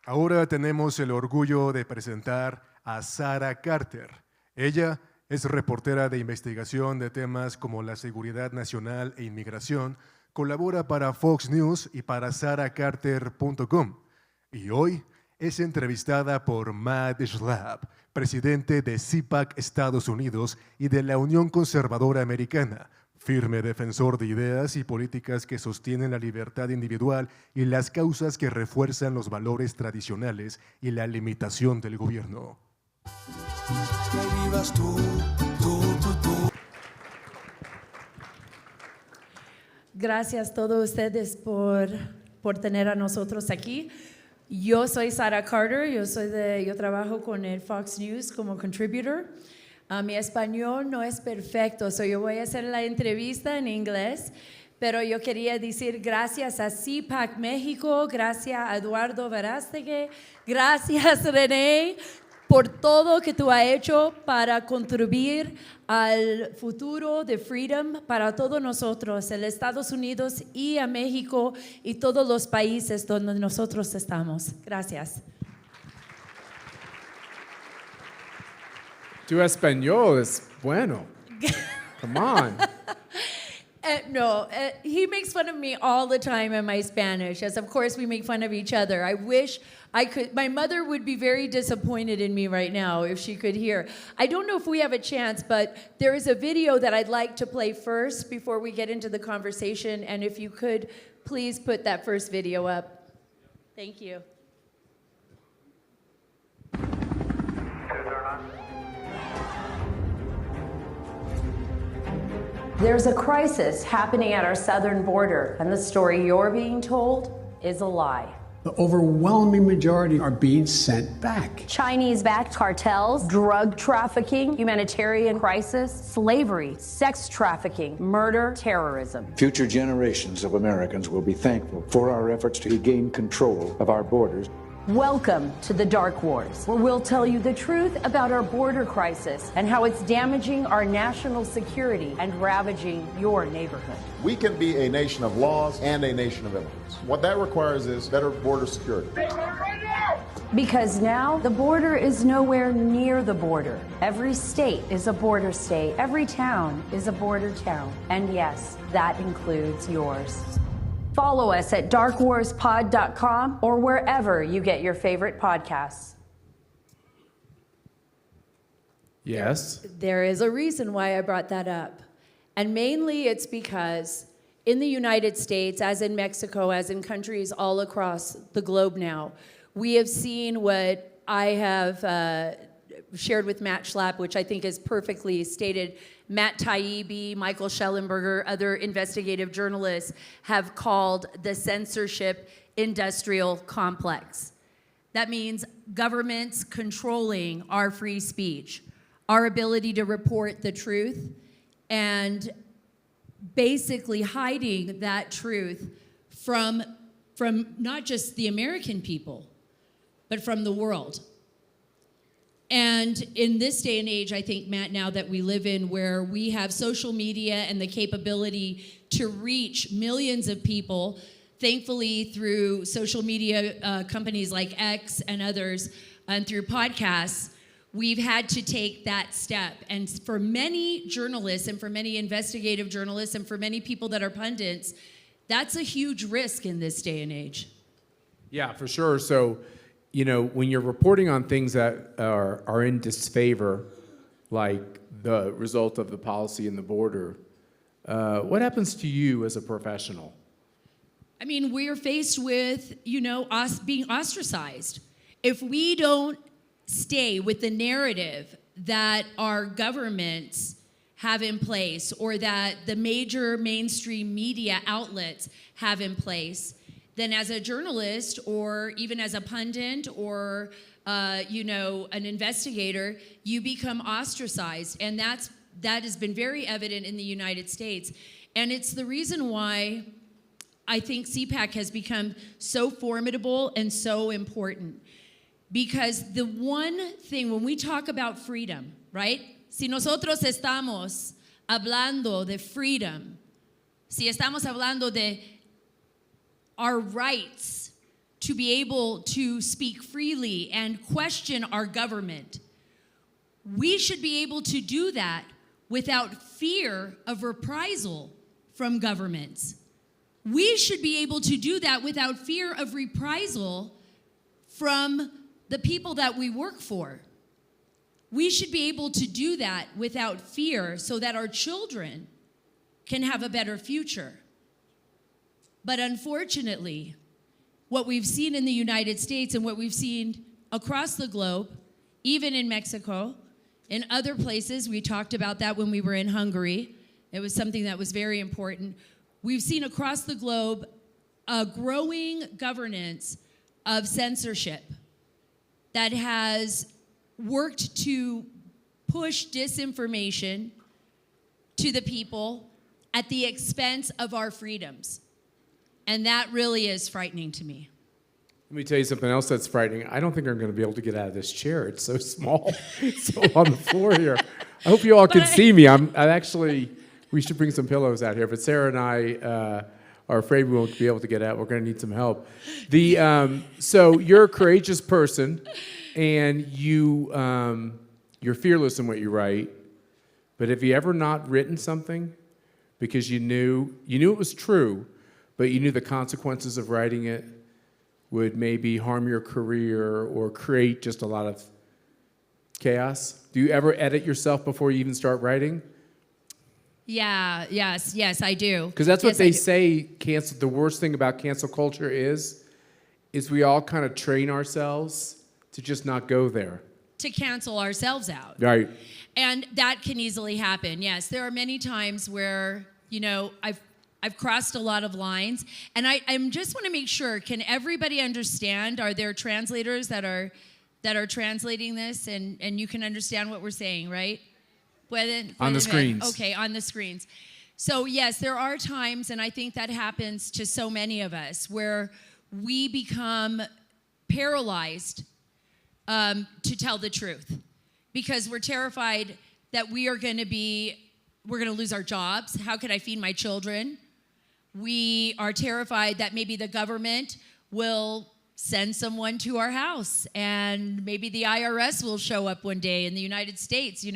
Ahora tenemos el orgullo de presentar a Sara Carter. Ella es reportera de investigación de temas como la seguridad nacional e inmigración, colabora para Fox News y para saracarter.com. Y hoy es entrevistada por Matt Schlapp, presidente de CPAC Estados Unidos y de la Unión Conservadora Americana, firme defensor de ideas y políticas que sostienen la libertad individual y las causas que refuerzan los valores tradicionales y la limitación del gobierno. Que vivas tú. Gracias a todos ustedes por tener a nosotros aquí. Yo soy Sara Carter, yo trabajo con el Fox News como contributor. Mi español no es perfecto, yo voy a hacer la entrevista en inglés, pero yo quería decir gracias a CPAC México, gracias a Eduardo Verástegui, gracias René por todo que tú has hecho para contribuir al futuro de Freedom para todos nosotros, en Estados Unidos y a México y todos los países donde nosotros estamos. Gracias. Tu español es bueno. Come on. He makes fun of me all the time in my Spanish, as of course we make fun of each other. I wish I could. My mother would be very disappointed in me right now if she could hear. I don't know if we have a chance, but there is a video that I'd like to play first before we get into the conversation, and if you could please put that first video up. Thank you. There's a crisis happening at our southern border, and the story you're being told is a lie. The overwhelming majority are being sent back. Chinese-backed cartels, drug trafficking, humanitarian crisis, slavery, sex trafficking, murder, terrorism. Future generations of Americans will be thankful for our efforts to regain control of our borders. Welcome to the Dark Wars, where we'll tell you the truth about our border crisis and how it's damaging our national security and ravaging your neighborhood. We can be a nation of laws and a nation of immigrants. What that requires is better border security. Because now the border is nowhere near the border. Every state is a border state. Every town is a border town. And yes, that includes yours. Follow us at darkwarspod.com or wherever you get your favorite podcasts. Yes. There is a reason why I brought that up. And mainly it's because in the United States, as in Mexico, as in countries all across the globe now, we have seen what I have shared with Matt Schlapp, which I think is perfectly stated. Matt Taibbi, Michael Schellenberger, other investigative journalists have called the censorship industrial complex. That means governments controlling our free speech, our ability to report the truth, and basically hiding that truth from not just the American people, but from the world. And in this day and age, I think, Matt, now that we live in where we have social media and the capability to reach millions of people, thankfully through social media companies like X and others, and through podcasts, we've had to take that step. And for many journalists and for many investigative journalists and for many people that are pundits, that's a huge risk in this day and age. Yeah, for sure. So, you know, when you're reporting on things that are in disfavor, like the result of the policy in the border, what happens to you as a professional? I mean, we're faced with, us being ostracized. If we don't stay with the narrative that our governments have in place or that the major mainstream media outlets have in place, then as a journalist or even as a pundit or, an investigator, you become ostracized. And that has been very evident in the United States. And it's the reason why I think CPAC has become so formidable and so important. Because the one thing, when we talk about freedom, right? Si nosotros estamos hablando de freedom, si estamos hablando de our rights to be able to speak freely and question our government. We should be able to do that without fear of reprisal from governments. We should be able to do that without fear of reprisal from the people that we work for. We should be able to do that without fear so that our children can have a better future. But unfortunately, what we've seen in the United States and what we've seen across the globe, even in Mexico, in other places, we talked about that when we were in Hungary. It was something that was very important. We've seen across the globe a growing governance of censorship that has worked to push disinformation to the people at the expense of our freedoms. And that really is frightening to me. Let me tell you something else that's frightening. I don't think I'm going to be able to get out of this chair. It's so small. It's so on the floor here. I hope you all can see me. We should bring some pillows out here, but Sarah and I are afraid we won't be able to get out. We're going to need some help. So you're a courageous person, and you're fearless in what you write. But have you ever not written something because you knew it was true, but you knew the consequences of writing it would maybe harm your career or create just a lot of chaos? Do you ever edit yourself before you even start writing? Yes, I do. Because that's what they say. The worst thing about cancel culture is we all kind of train ourselves to just not go there. To cancel ourselves out. Right. And that can easily happen. Yes, there are many times where, I've crossed a lot of lines, and I just want to make sure, can everybody understand? Are there translators that are translating this, and you can understand what we're saying, right? On the screens. Okay, on the screens. So yes, there are times, and I think that happens to so many of us, where we become paralyzed to tell the truth because we're terrified that we're going to lose our jobs. How could I feed my children? We are terrified that maybe the government will send someone to our house, and maybe the IRS will show up one day in the United States,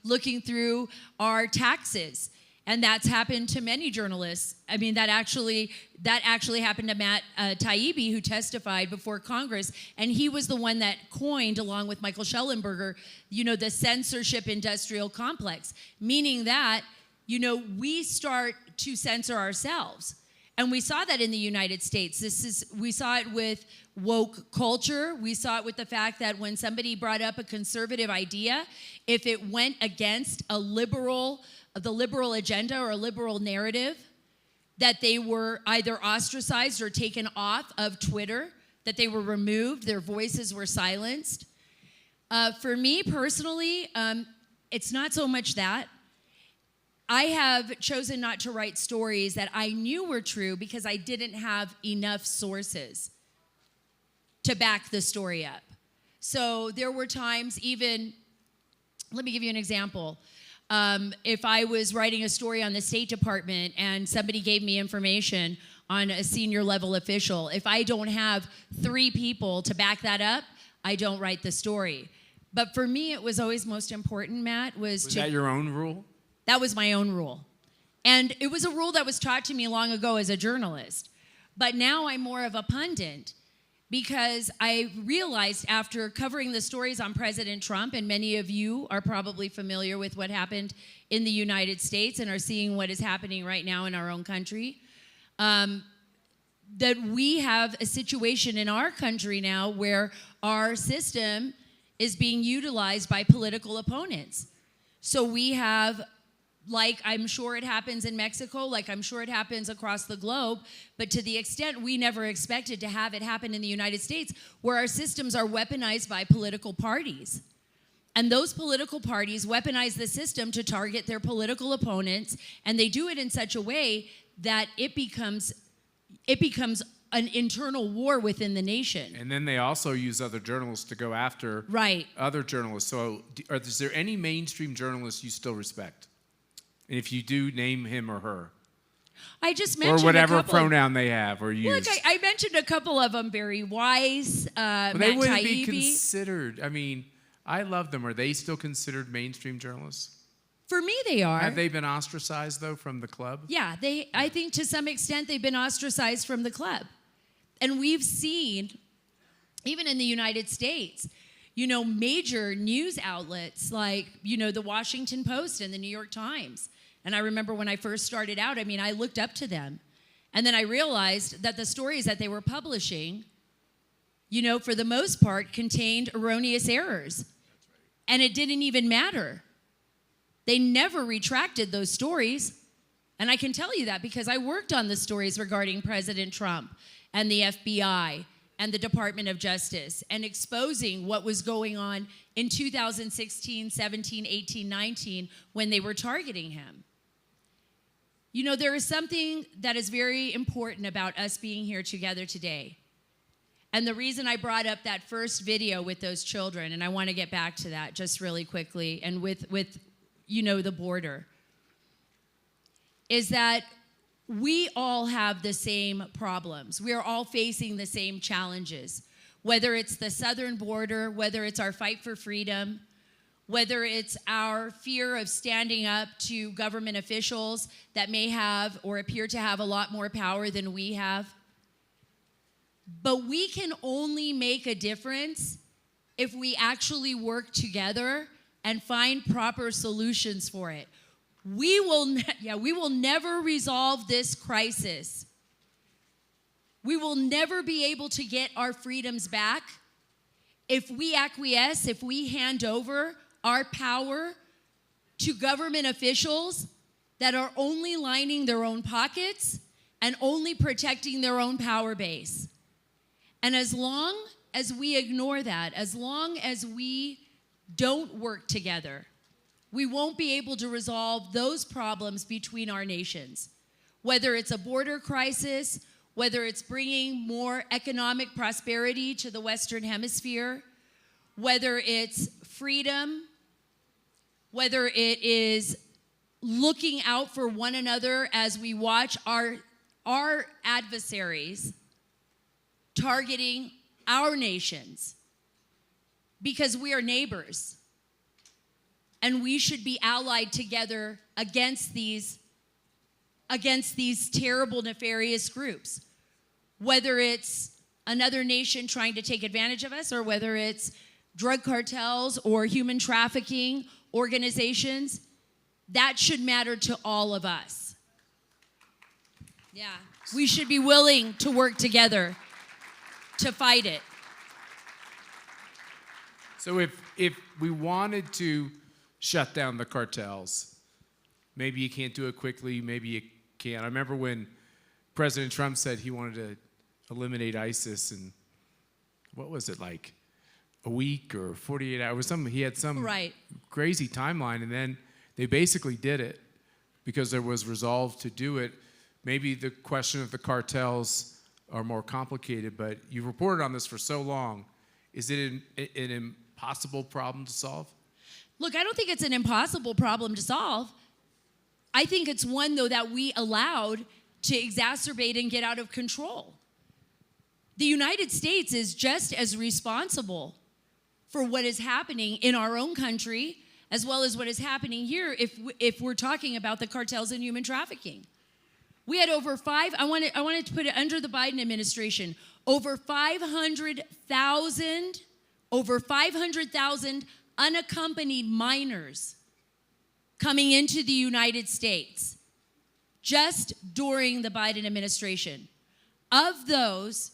looking through our taxes. And that's happened to many journalists. I mean, that actually happened to Matt Taibbi, who testified before Congress, and he was the one that coined, along with Michael Schellenberger, the censorship industrial complex, meaning that, we start to censor ourselves. And we saw that in the United States. We saw it with woke culture. We saw it with the fact that when somebody brought up a conservative idea, if it went against the liberal agenda or a liberal narrative, that they were either ostracized or taken off of Twitter, that they were removed, their voices were silenced. For me personally, it's not so much that. I have chosen not to write stories that I knew were true because I didn't have enough sources to back the story up. So there were times let me give you an example. If I was writing a story on the State Department and somebody gave me information on a senior level official, if I don't have 3 people to back that up, I don't write the story. But for me, it was always most important, Matt, was that your own rule? That was my own rule. And it was a rule that was taught to me long ago as a journalist. But now I'm more of a pundit because I realized after covering the stories on President Trump, and many of you are probably familiar with what happened in the United States and are seeing what is happening right now in our own country, that we have a situation in our country now where our system is being utilized by political opponents. So we have, like I'm sure it happens in Mexico, like I'm sure it happens across the globe, but to the extent we never expected to have it happen in the United States, where our systems are weaponized by political parties. And those political parties weaponize the system to target their political opponents, and they do it in such a way that it becomes an internal war within the nation. And then they also use other journalists to go after other journalists. So is there any mainstream journalist you still respect? And if you do, name him or her. I just mentioned or whatever a couple pronoun they have or use. Look, I mentioned a couple of them, Barry Weiss, But Matt they wouldn't be Taibbi. considered. I mean, I love them. Are they still considered mainstream journalists? For me, they are. Have they been ostracized, though, from the club? Yeah, I think to some extent they've been ostracized from the club. And we've seen, even in the United States, major news outlets like, the Washington Post and the New York Times. And I remember when I first started out, I looked up to them. And then I realized that the stories that they were publishing, for the most part, contained erroneous errors. And it didn't even matter. They never retracted those stories. And I can tell you that because I worked on the stories regarding President Trump and the FBI and the Department of Justice and exposing what was going on in 2016, 17, 18, 19 when they were targeting him. There is something that is very important about us being here together today. And the reason I brought up that first video with those children, and I want to get back to that just really quickly, and with the border, is that we all have the same problems. We are all facing the same challenges, whether it's the southern border, whether it's our fight for freedom, whether it's our fear of standing up to government officials that may have or appear to have a lot more power than we have. But we can only make a difference if we actually work together and find proper solutions for it. We will never resolve this crisis. We will never be able to get our freedoms back if we acquiesce, if we hand over our power to government officials that are only lining their own pockets and only protecting their own power base. And as long as we ignore that, as long as we don't work together, we won't be able to resolve those problems between our nations. Whether it's a border crisis, whether it's bringing more economic prosperity to the Western Hemisphere, whether it's freedom, whether it is looking out for one another as we watch our adversaries targeting our nations, because we are neighbors and we should be allied together against these terrible, nefarious groups. Whether it's another nation trying to take advantage of us, or whether it's drug cartels or human trafficking organizations, that should matter to all of us. Yeah, we should be willing to work together to fight it. So if we wanted to shut down the cartels, maybe you can't do it quickly, maybe you can. I remember when President Trump said he wanted to eliminate ISIS in, what was it, like a week or 48 hours? He had some crazy timeline, and then they basically did it because there was resolve to do it. Maybe the question of the cartels are more complicated, but you've reported on this for so long. Is it an impossible problem to solve? Look, I don't think it's an impossible problem to solve. I think it's one, though, that we allowed to exacerbate and get out of control. The United States is just as responsible for what is happening in our own country as well as what is happening here if we're talking about the cartels and human trafficking. We had I wanted to put it under the Biden administration, over 500,000 unaccompanied minors coming into the United States just during the Biden administration. Of those,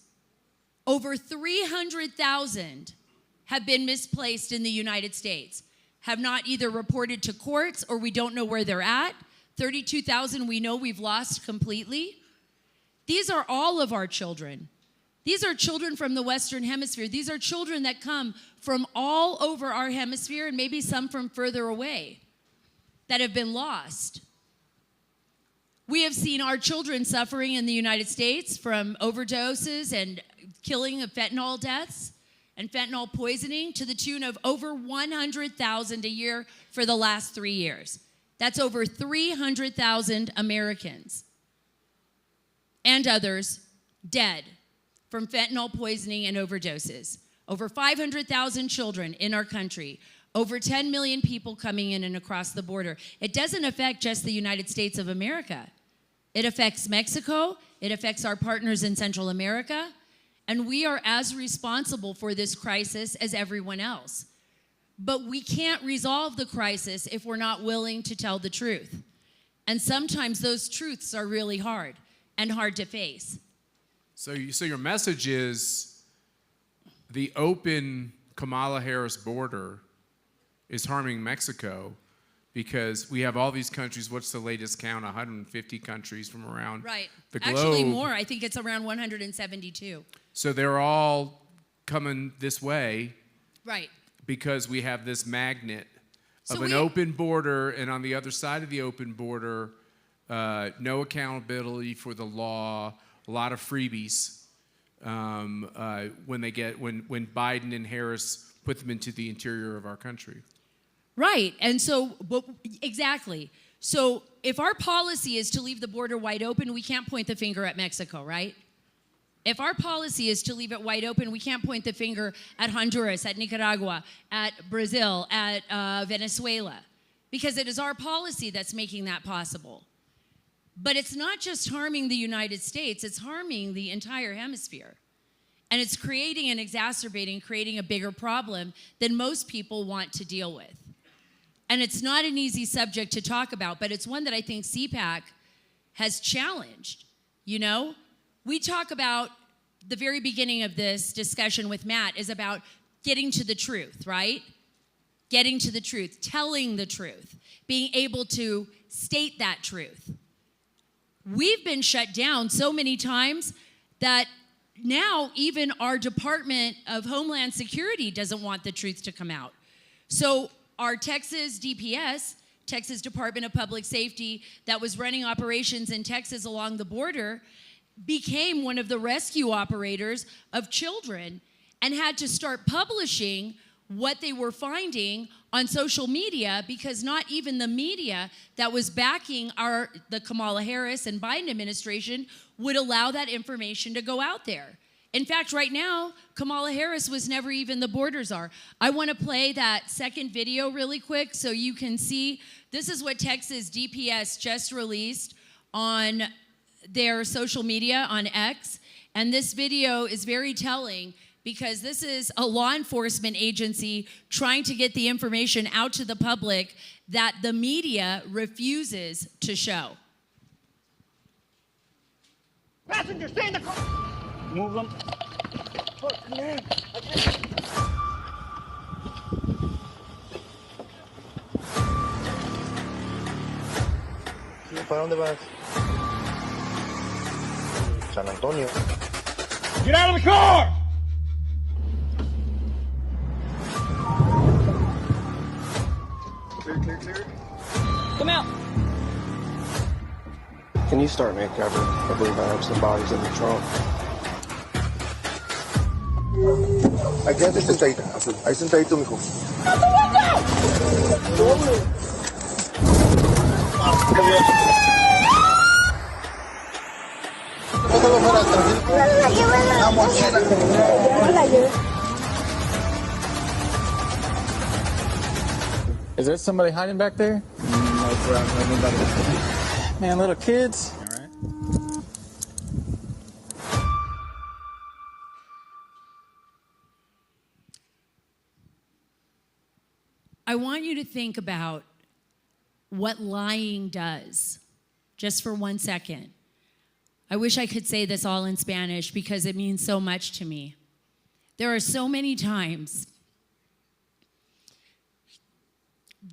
over 300,000 have been misplaced in the United States, have not either reported to courts or we don't know where they're at. 32,000 we know we've lost completely. These are all of our children. These are children from the Western Hemisphere. These are children that come from all over our hemisphere and maybe some from further away that have been lost. We have seen our children suffering in the United States from overdoses and killing of fentanyl deaths and fentanyl poisoning to the tune of over 100,000 a year for the last 3 years. That's over 300,000 Americans. and others dead from fentanyl poisoning and overdoses. Over 500,000 children in our country. Over 10 million people coming in and across the border. It doesn't affect just the United States of America. It affects Mexico. It affects our partners in Central America. And we are as responsible for this crisis as everyone else. But we can't resolve the crisis if we're not willing to tell the truth. And sometimes those truths are really hard and hard to face. So your message is the open Kamala Harris border is harming Mexico because we have all these countries. What's the latest count? 150 countries from around the globe. Actually more. I think it's around 172. So they're all coming this way. Right. Because we have this magnet of an open border, and on the other side of the open border, no accountability for the law, a lot of freebies when Biden and Harris put them into the interior of our country. Right, and so, exactly. So if our policy is to leave the border wide open, we can't point the finger at Mexico, right? If our policy is to leave it wide open, we can't point the finger at Honduras, at Nicaragua, at Brazil, at Venezuela, because it is our policy that's making that possible. But it's not just harming the United States, it's harming the entire hemisphere. And it's creating and exacerbating, creating a bigger problem than most people want to deal with. And it's not an easy subject to talk about, but it's one that I think CPAC has challenged. You know, we talk about the very beginning of this discussion with Matt is about getting to the truth, right? Getting to the truth, telling the truth, being able to state that truth. We've been shut down so many times that now even our Department of Homeland Security doesn't want the truth to come out. So our Texas DPS, Texas Department of Public Safety, that was running operations in Texas along the border, became one of the rescue operators of children and had to start publishing what they were finding on social media because not even the media that was backing the Kamala Harris and Biden administration would allow that information to go out there. In fact, right now, Kamala Harris was never even the border czar. I want to play that second video really quick so you can see. This is what Texas DPS just released on their social media on X. And this video is very telling because this is a law enforcement agency trying to get the information out to the public that the media refuses to show. Passengers, stay in the car! Move them. Look, come here. ¿Para dónde vas? San Antonio. Get out of the car! Clear, clear, clear. Come out. Can you start me a cover? I believe I have some bodies in the trunk. Aquí hay sentadita, ahí sentadito, mijo. Is there somebody hiding back there? No, man, little kids. All right. I want you to think about what lying does, just for 1 second. I wish I could say this all in Spanish because it means so much to me. There are so many times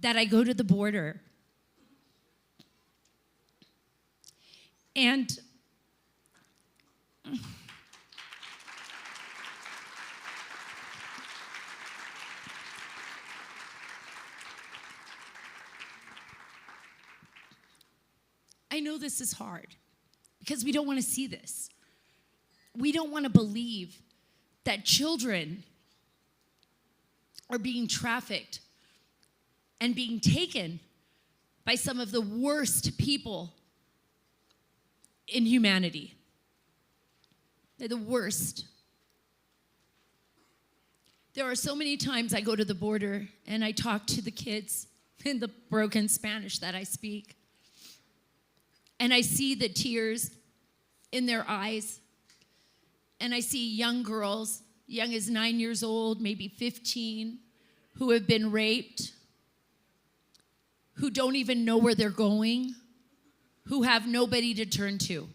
that I go to the border and I know this is hard because we don't want to see this. We don't want to believe that children are being trafficked and being taken by some of the worst people in humanity. They're the worst. There are so many times I go to the border and I talk to the kids in the broken Spanish that I speak. And I see the tears in their eyes. And I see young girls, young as 9 years old, maybe 15, who have been raped, who don't even know where they're going, who have nobody to turn to.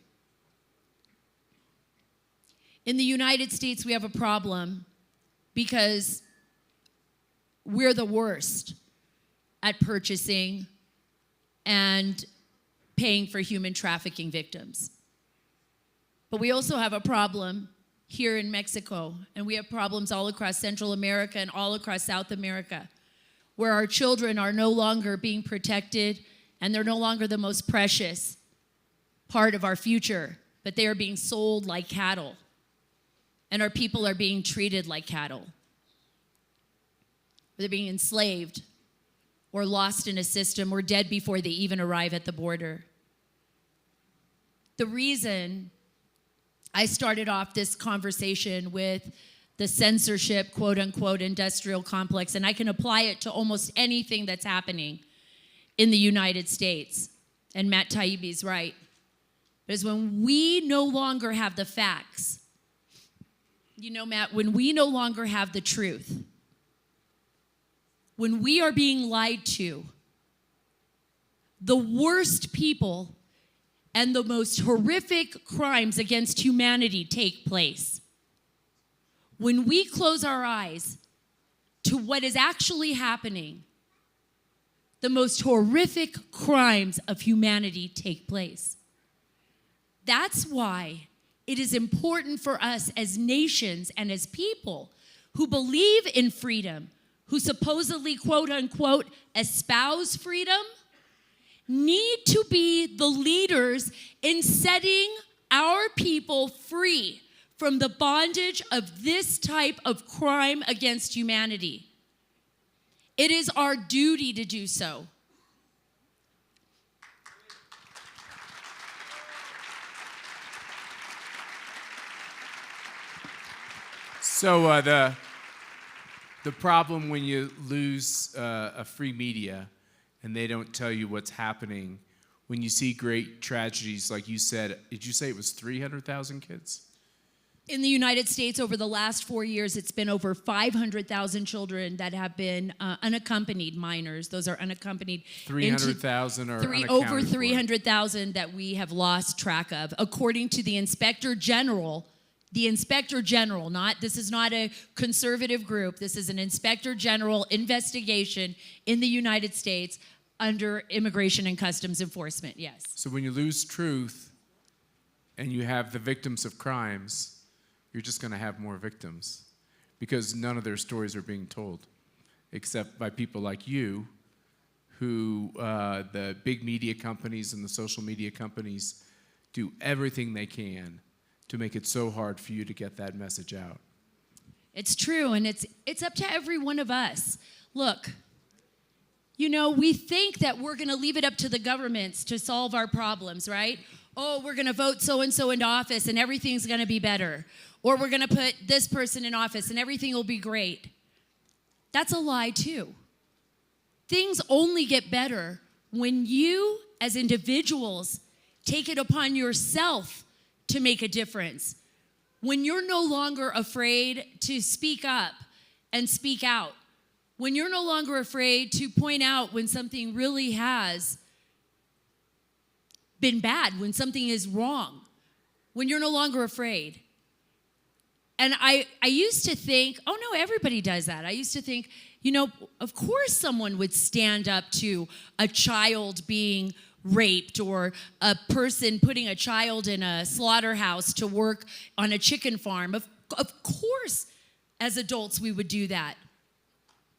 In the United States, we have a problem because we're the worst at purchasing and paying for human trafficking victims. But we also have a problem here in Mexico, and we have problems all across Central America and all across South America, where our children are no longer being protected and they're no longer the most precious part of our future, but they are being sold like cattle, and our people are being treated like cattle. They're being enslaved or lost in a system or dead before they even arrive at the border. The reason I started off this conversation with the censorship, quote unquote, industrial complex, and I can apply it to almost anything that's happening in the United States. And Matt Taibbi's right. Is when we no longer have the facts. You know, Matt, when we no longer have the truth, when we are being lied to, the worst people and the most horrific crimes against humanity take place. When we close our eyes to what is actually happening, the most horrific crimes of humanity take place. That's why it is important for us as nations and as people who believe in freedom, who supposedly, quote unquote, espouse freedom, need to be the leaders in setting our people free from the bondage of this type of crime against humanity. It is our duty to do so. So the problem when you lose a free media and they don't tell you what's happening, when you see great tragedies, like you said, did you say it was 300,000 kids? In the United States, over the last 4 years, it's been over 500,000 children that have been unaccompanied minors. Those are unaccompanied. 300,000 are unaccounted over for. 300,000 that we have lost track of, according to the Inspector General. The Inspector General, this is not a conservative group. This is an Inspector General investigation in the United States under Immigration and Customs Enforcement, yes. So when you lose truth and you have the victims of crimes, you're just going to have more victims because none of their stories are being told, except by people like you, who the big media companies and the social media companies do everything they can to make it so hard for you to get that message out. It's true, and it's up to every one of us. Look, you know, we think that we're going to leave it up to the governments to solve our problems, right? Oh, we're going to vote so-and-so into office and everything's going to be better. Or we're going to put this person in office and everything will be great. That's a lie, too. Things only get better when you, as individuals, take it upon yourself to make a difference. When you're no longer afraid to speak up and speak out. When you're no longer afraid to point out when something really has been bad, when something is wrong. When you're no longer afraid. And I used to think, oh no, everybody does that. I used to think, you know, of course someone would stand up to a child being raped or a person putting a child in a slaughterhouse to work on a chicken farm. Of course, as adults, we would do that.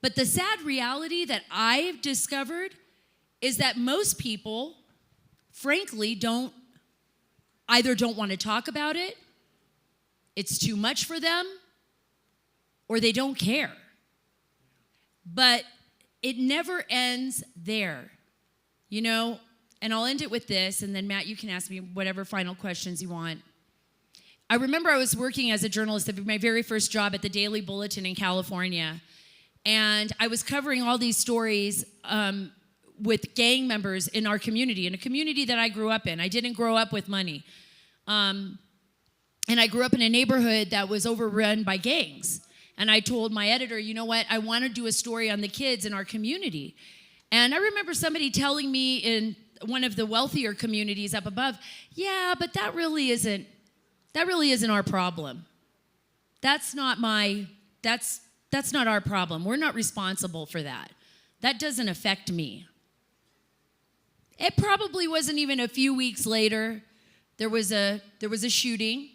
But the sad reality that I've discovered is that most people, frankly, don't want to talk about it, it's too much for them, or they don't care. But it never ends there, you know? And I'll end it with this, and then Matt, you can ask me whatever final questions you want. I remember I was working as a journalist at my very first job at the Daily Bulletin in California. And I was covering all these stories with gang members in our community, in a community that I grew up in. I didn't grow up with money. And I grew up in a neighborhood that was overrun by gangs. And I told my editor, you know what, I want to do a story on the kids in our community. And I remember somebody telling me in one of the wealthier communities up above, yeah, but that really isn't our problem. That's not our problem. We're not responsible for that. That doesn't affect me. It probably wasn't even a few weeks later, there was a shooting,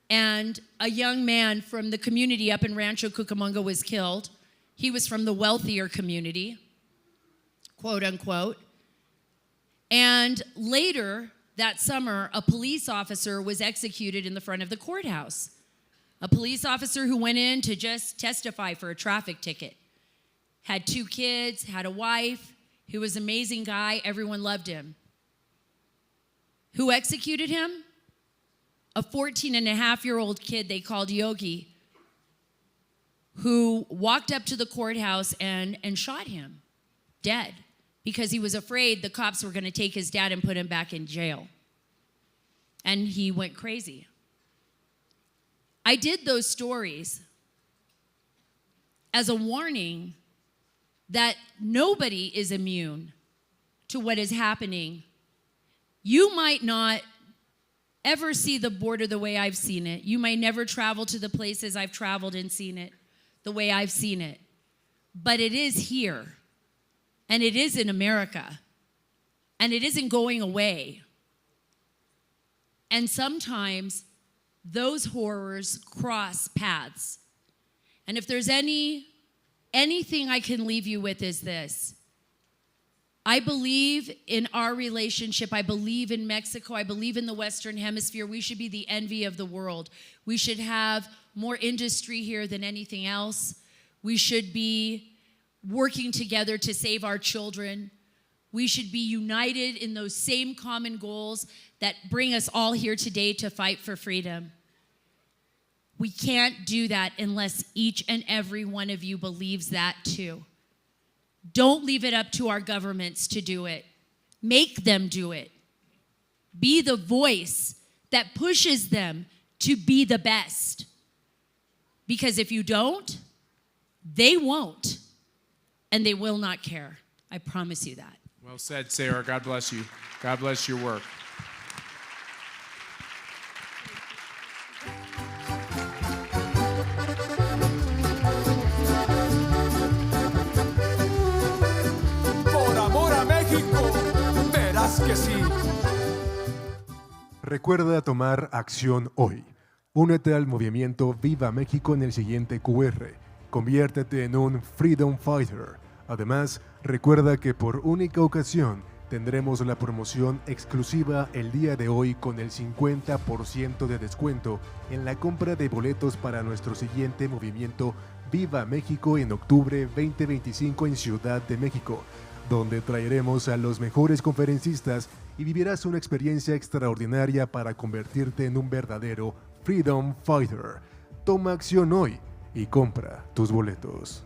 and a young man from the community up in Rancho Cucamonga was killed. He was from the wealthier community, quote unquote. And later that summer, a police officer was executed in the front of the courthouse. A police officer who went in to just testify for a traffic ticket. Had 2 kids, had a wife. He was an amazing guy. Everyone loved him. Who executed him? A 14-and-a-half-year-old kid they called Yogi, who walked up to the courthouse and shot him dead because he was afraid the cops were going to take his dad and put him back in jail. And he went crazy. I did those stories as a warning that nobody is immune to what is happening. You might not ever see the border the way I've seen it. You might never travel to the places I've traveled and seen it the way I've seen it. But it is here. And it is in America. And it isn't going away. And sometimes those horrors cross paths. And if there's anything I can leave you with is this. I believe in our relationship. I believe in Mexico. I believe in the Western Hemisphere. We should be the envy of the world. We should have more industry here than anything else. We should be working together to save our children. We should be united in those same common goals that bring us all here today to fight for freedom. We can't do that unless each and every one of you believes that too. Don't leave it up to our governments to do it. Make them do it. Be the voice that pushes them to be the best. Because if you don't, they won't. And they will not care. I promise you that. Well said, Sarah. God bless you. God bless your work. Que sí. Recuerda tomar acción hoy. Únete al movimiento Viva México en el siguiente QR. Conviértete en un Freedom Fighter. Además, recuerda que por única ocasión tendremos la promoción exclusiva el día de hoy con el 50% de descuento en la compra de boletos para nuestro siguiente movimiento Viva México en octubre 2025 en Ciudad de México, donde traeremos a los mejores conferencistas y vivirás una experiencia extraordinaria para convertirte en un verdadero Freedom Fighter. Toma acción hoy y compra tus boletos.